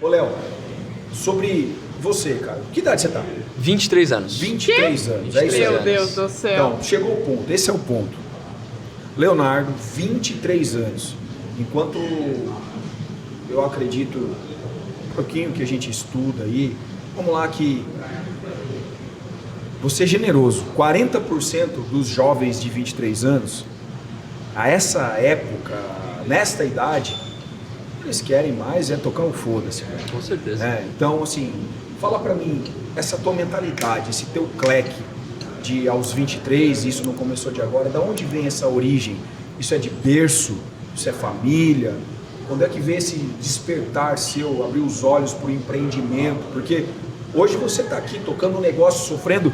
Ô, Léo, sobre você, cara. Que idade você tá? 23 anos. 23 anos, é isso aí. Meu Deus do céu. Então, chegou o ponto, esse é o ponto. Leonardo, 23 anos. Enquanto eu acredito um pouquinho que a gente estuda aí, vamos lá que você é generoso. 40% dos jovens de 23 anos, a essa época, nesta idade, eles querem mais é tocar o foda-se. Com certeza. Então, assim, fala pra mim, essa tua mentalidade, esse teu cleque de aos 23, isso não começou de agora, da onde vem essa origem? Isso é de berço? Isso é família? Quando é que vem esse despertar seu, abrir os olhos pro empreendimento? Porque hoje você tá aqui tocando um negócio, sofrendo,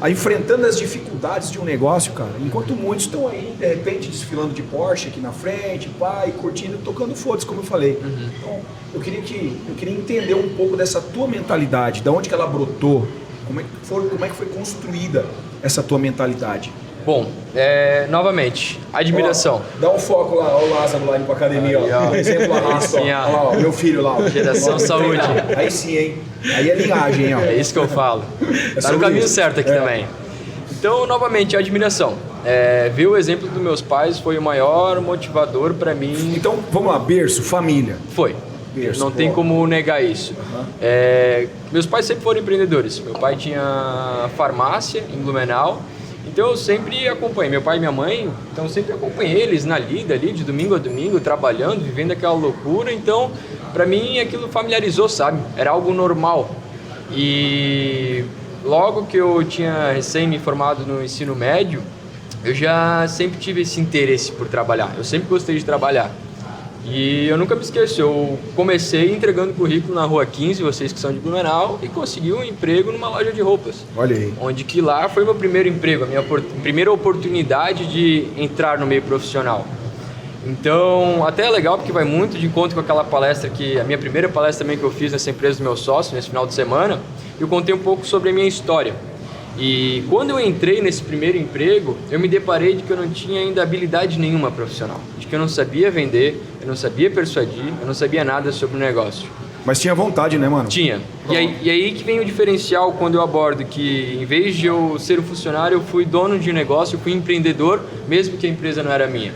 enfrentando as dificuldades de um negócio, cara, enquanto muitos estão aí, de repente, desfilando de Porsche aqui na frente, pai, curtindo, tocando foda-se, como eu falei. Então, eu queria entender um pouco dessa tua mentalidade, de onde que ela brotou, como é que foi construída essa tua mentalidade. Bom, novamente, admiração. Ó, dá um foco lá, ó, o Lázaro lá indo pra academia, ó. Exemplo lá, Sim, ó. Ó, meu filho lá, ó. Geração saúde. Aí sim, hein? Aí é linhagem, hein, ó. É isso que eu falo. Tá no caminho certo aqui também. Então, novamente, admiração. Ver o exemplo dos meus pais foi o maior motivador para mim. Então, vamos lá, berço, família. Foi. Berço, não tem como negar isso. Meus pais sempre foram empreendedores. Meu pai tinha farmácia em Blumenau. Então eu sempre acompanhei, meu pai e minha mãe, então eu sempre acompanhei eles na lida ali, de domingo a domingo, trabalhando, vivendo aquela loucura. Então, pra mim, aquilo familiarizou, sabe? Era algo normal. E logo que eu tinha recém me formado no ensino médio, eu já sempre tive esse interesse por trabalhar. Eu sempre gostei de trabalhar. E eu nunca me esqueço, eu comecei entregando currículo na Rua 15, vocês que são de Blumenau, e consegui um emprego numa loja de roupas. Olha aí. Onde que lá foi meu primeiro emprego, a minha primeira oportunidade de entrar no meio profissional. Então, até é legal porque vai muito de encontro com aquela palestra que, a minha primeira palestra também que eu fiz nessa empresa do meu sócio, nesse final de semana, eu contei um pouco sobre a minha história. E quando eu entrei nesse primeiro emprego, eu me deparei de que eu não tinha ainda habilidade nenhuma profissional. De que eu não sabia vender, eu não sabia persuadir, eu não sabia nada sobre o negócio. Mas tinha vontade, né, mano? Tinha. E aí que vem o diferencial quando eu abordo que, em vez de eu ser um funcionário, eu fui dono de um negócio, eu fui empreendedor, mesmo que a empresa não era minha.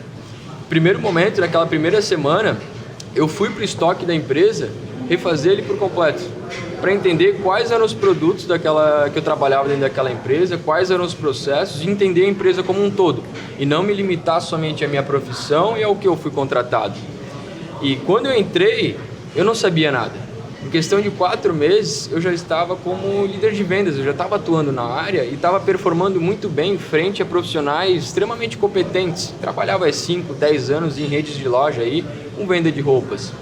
Primeiro momento, naquela primeira semana, eu fui para o estoque da empresa, refazer ele por completo, para entender quais eram os produtos que eu trabalhava dentro daquela empresa, quais eram os processos, e entender a empresa como um todo, e não me limitar somente à minha profissão e ao que eu fui contratado. E quando eu entrei, eu não sabia nada. Em questão de 4 meses, eu já estava como líder de vendas, eu já estava atuando na área e estava performando muito bem frente a profissionais extremamente competentes. Trabalhava há 5, 10 anos em redes de loja aí, com venda de roupas.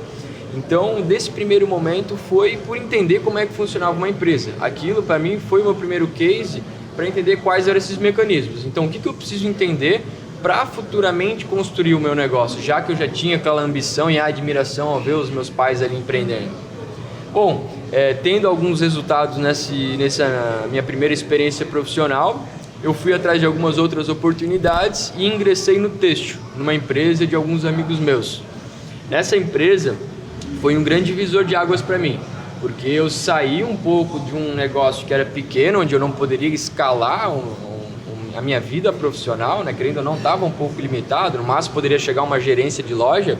Então, desse primeiro momento foi por entender como é que funcionava uma empresa. Aquilo, para mim, foi o meu primeiro case para entender quais eram esses mecanismos. Então, o que eu preciso entender para futuramente construir o meu negócio, já que eu já tinha aquela ambição e a admiração ao ver os meus pais ali empreendendo. Bom, tendo alguns resultados nessa minha primeira experiência profissional, eu fui atrás de algumas outras oportunidades e ingressei no têxtil, numa empresa de alguns amigos meus. Nessa empresa, foi um grande divisor de águas para mim, porque eu saí um pouco de um negócio que era pequeno, onde eu não poderia escalar a minha vida profissional, né? Querendo ou não, estava um pouco limitado, no máximo poderia chegar a uma gerência de loja,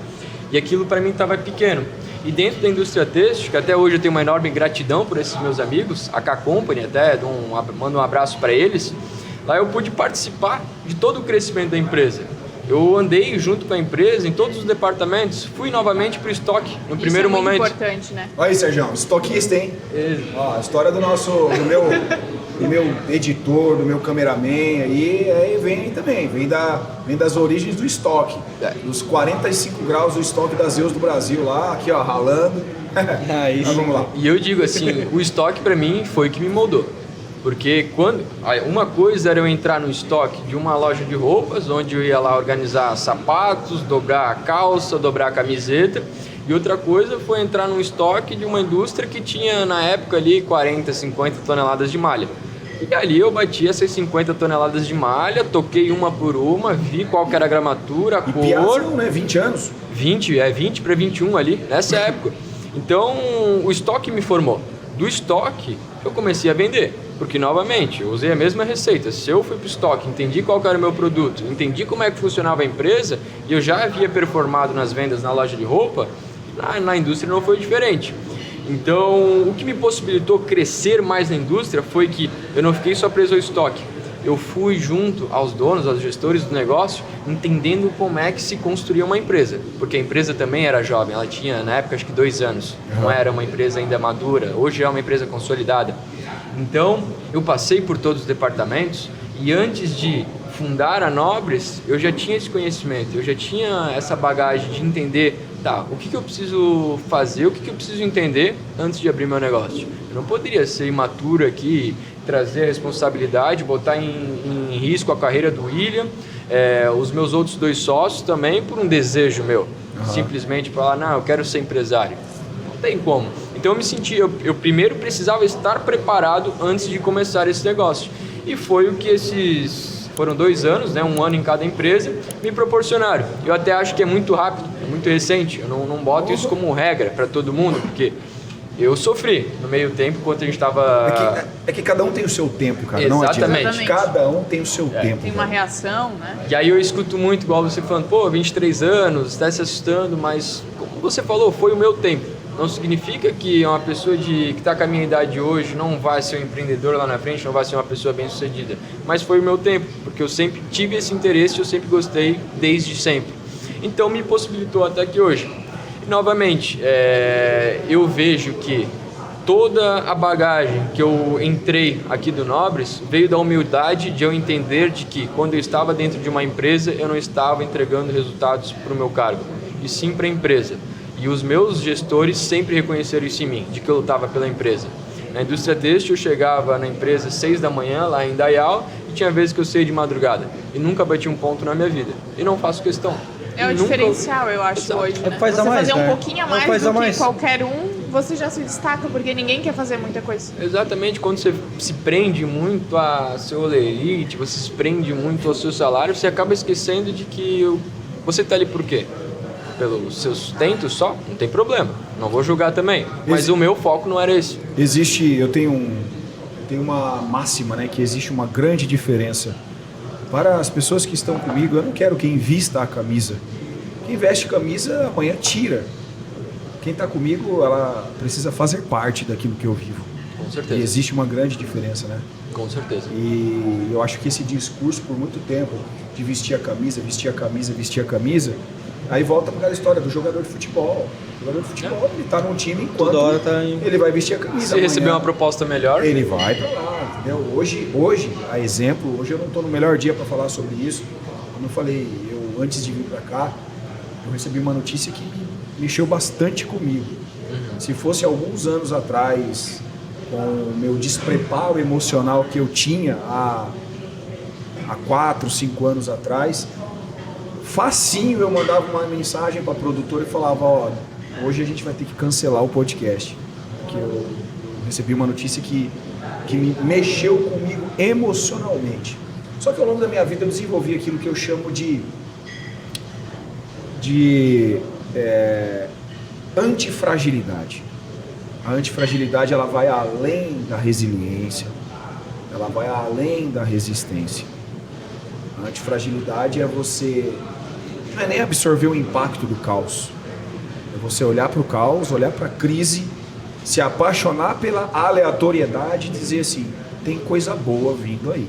e aquilo para mim estava pequeno. E dentro da indústria têxtil, que até hoje eu tenho uma enorme gratidão por esses meus amigos, a K-Company até, mando um abraço para eles, lá eu pude participar de todo o crescimento da empresa. Eu andei junto com a empresa em todos os departamentos, fui novamente para o estoque no primeiro momento. Isso é muito importante, né? Olha aí, Sérgio, estoquista, hein? Ó, a história do meu editor, do meu cameraman aí vem também, vem das origens do estoque, dos 45 graus do estoque das Zeus do Brasil lá, aqui ó, ralando. Mas vamos lá. E eu digo assim, o estoque para mim foi o que me moldou. Porque uma coisa era eu entrar no estoque de uma loja de roupas, onde eu ia lá organizar sapatos, dobrar a calça, dobrar a camiseta. E outra coisa foi entrar num estoque de uma indústria que tinha na época ali 40, 50 toneladas de malha. E ali eu bati essas 50 toneladas de malha, toquei uma por uma, vi qual que era a gramatura, a cor. Piazão, né? 20 anos? 20 para 21 ali, nessa época. Então, o estoque me formou. Do estoque, eu comecei a vender. Porque, novamente, eu usei a mesma receita. Se eu fui para o estoque, entendi qual era o meu produto, entendi como é que funcionava a empresa, e eu já havia performado nas vendas na loja de roupa, na indústria não foi diferente. Então, o que me possibilitou crescer mais na indústria foi que eu não fiquei só preso ao estoque. Eu fui junto aos donos, aos gestores do negócio, entendendo como é que se construía uma empresa. Porque a empresa também era jovem, ela tinha, na época, acho que 2 anos. Não era uma empresa ainda madura, hoje é uma empresa consolidada. Então, eu passei por todos os departamentos e antes de fundar a Nobres, eu já tinha esse conhecimento, eu já tinha essa bagagem de entender, o que eu preciso fazer, o que eu preciso entender antes de abrir meu negócio. Eu não poderia ser imaturo aqui, trazer a responsabilidade, botar em risco a carreira do William, os meus outros 2 sócios também, por um desejo meu. Simplesmente falar, não, eu quero ser empresário. Não tem como. Então eu me senti, eu primeiro precisava estar preparado antes de começar esse negócio. E foi o que foram 2 anos, né, 1 ano em cada empresa, me proporcionaram. Eu até acho que é muito rápido, é muito recente. Eu não boto isso como regra para todo mundo, porque eu sofri no meio tempo enquanto a gente estava... É que cada um tem o seu tempo, cara. Exatamente. Não adianta. Cada um tem o seu tempo. Tem uma reação, né? E aí eu escuto muito, igual você falando, 23 anos, está se assustando, mas como você falou, foi o meu tempo. Não significa que uma pessoa que está com a minha idade hoje não vai ser um empreendedor lá na frente, não vai ser uma pessoa bem-sucedida. Mas foi o meu tempo, porque eu sempre tive esse interesse, eu sempre gostei, desde sempre. Então me possibilitou até aqui hoje. E, novamente, eu vejo que toda a bagagem que eu entrei aqui do Nobres veio da humildade de eu entender de que quando eu estava dentro de uma empresa, eu não estava entregando resultados para o meu cargo, e sim para a empresa. E os meus gestores sempre reconheceram isso em mim, de que eu lutava pela empresa. Na indústria têxtil, eu chegava na empresa às 6 da manhã, lá em Dayal, e tinha vezes que eu saía de madrugada. E nunca bati um ponto na minha vida. E não faço questão. É o diferencial, eu acho, hoje, né? Faz a você mais, fazer um né? pouquinho a mais do que qualquer um, você já se destaca, porque ninguém quer fazer muita coisa. Exatamente, quando você se prende muito a seu olerite, você se prende muito ao seu salário, você acaba esquecendo de que você está ali por quê? Pelo seu sustento só? Não tem problema, não vou julgar também. Mas o meu foco não era esse. Eu tenho uma máxima, né, que existe uma grande diferença. Para as pessoas que estão comigo, eu não quero quem vista a camisa. Quem veste camisa, amanhã tira. Quem está comigo, ela precisa fazer parte daquilo que eu vivo. Com certeza. E existe uma grande diferença, né? Com certeza. E eu acho que esse discurso, por muito tempo, de vestir a camisa, aí volta para aquela história do jogador de futebol. O jogador de futebol, ele tá num time enquanto Toda hora ele vai vestir a camisa. Se receber uma proposta melhor, ele vai para lá, entendeu? Hoje, a exemplo, hoje eu não estou no melhor dia para falar sobre isso. Como eu falei, antes de vir para cá, eu recebi uma notícia que mexeu bastante comigo. Se fosse alguns anos atrás, com o meu despreparo emocional que eu tinha há 4, 5 anos atrás, facinho eu mandava uma mensagem para a produtora e falava, hoje a gente vai ter que cancelar o podcast, porque eu recebi uma notícia que me mexeu comigo emocionalmente. Só que ao longo da minha vida eu desenvolvi aquilo que eu chamo de antifragilidade. A antifragilidade, ela vai além da resiliência, ela vai além da resistência. A antifragilidade não é nem absorver o impacto do caos. É você olhar para o caos, olhar para a crise, se apaixonar pela aleatoriedade e dizer assim, tem coisa boa vindo aí.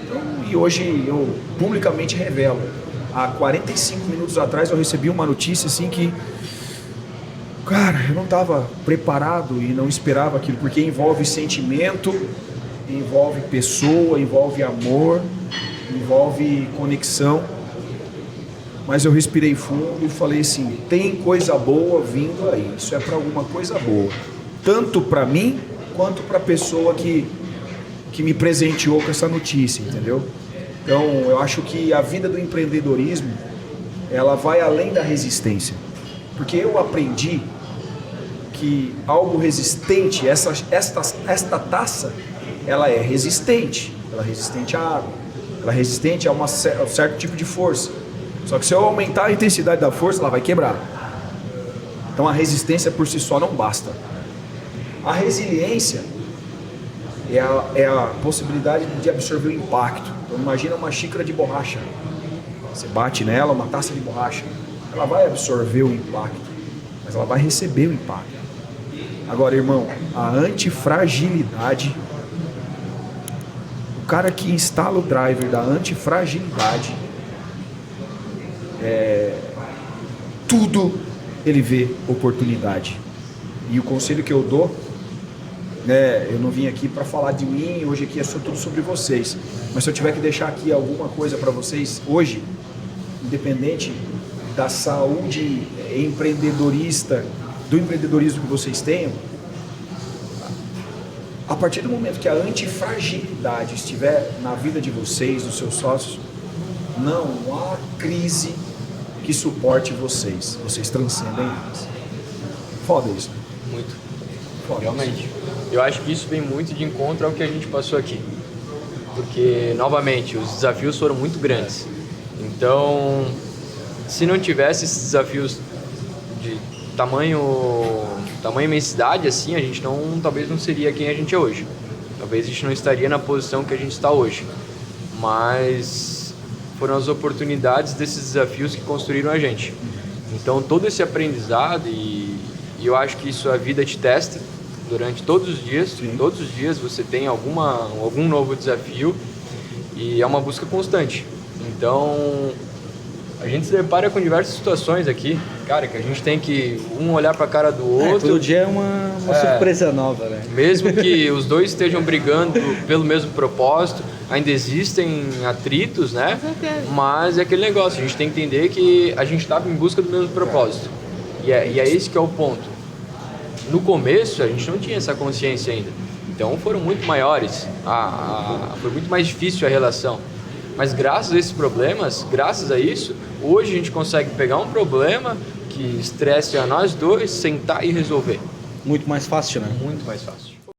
Então, e hoje eu publicamente revelo. Há 45 minutos atrás eu recebi uma notícia assim que, cara, eu não estava preparado e não esperava aquilo, porque envolve sentimento, envolve pessoa, envolve amor, envolve conexão. Mas eu respirei fundo e falei assim, tem coisa boa vindo aí, isso é para alguma coisa boa, tanto para mim quanto para a pessoa que me presenteou com essa notícia, entendeu? Então eu acho que a vida do empreendedorismo, ela vai além da resistência, porque eu aprendi que algo resistente, esta taça, ela é resistente à água, ela é resistente a um certo tipo de força. Só que se eu aumentar a intensidade da força, ela vai quebrar. Então a resistência por si só não basta. A resiliência é a possibilidade de absorver o impacto. Então imagina uma xícara de borracha. Você bate nela, uma taça de borracha. Ela vai absorver o impacto, mas ela vai receber o impacto. Agora, irmão, a antifragilidade, o cara que instala o driver da antifragilidade, tudo ele vê oportunidade. E o conselho que eu dou, né, eu não vim aqui para falar de mim, hoje aqui é tudo sobre vocês, mas se eu tiver que deixar aqui alguma coisa para vocês hoje, independente da saúde empreendedorista, do empreendedorismo que vocês tenham, a partir do momento que a antifragilidade estiver na vida de vocês, dos seus sócios, não há crise que suporte vocês. Vocês transcendem elas. Foda isso. Muito. Foda Realmente. isso. Eu acho que isso vem muito de encontro ao que a gente passou aqui. Porque, novamente, os desafios foram muito grandes. Então, se não tivesse esses desafios de tamanho imensidade, assim, a gente talvez não seria quem a gente é hoje. Talvez a gente não estaria na posição que a gente está hoje. Mas foram as oportunidades desses desafios que construíram a gente. Então, todo esse aprendizado, e eu acho que isso a vida te testa durante todos os dias. Sim. Todos os dias você tem algum novo desafio e é uma busca constante. Então, a gente se depara com diversas situações aqui, cara, que a gente tem que olhar para a cara do outro. Todo dia é uma surpresa nova, né? Mesmo que os dois estejam brigando pelo mesmo propósito, ainda existem atritos, né? Com certeza. Mas é aquele negócio, a gente tem que entender que a gente está em busca do mesmo propósito. E é esse que é o ponto. No começo, a gente não tinha essa consciência ainda. Então foram muito maiores, foi muito mais difícil a relação. Mas graças a esses problemas, graças a isso, hoje a gente consegue pegar um problema que estresse a nós dois, sentar e resolver. Muito mais fácil, né? Muito mais fácil.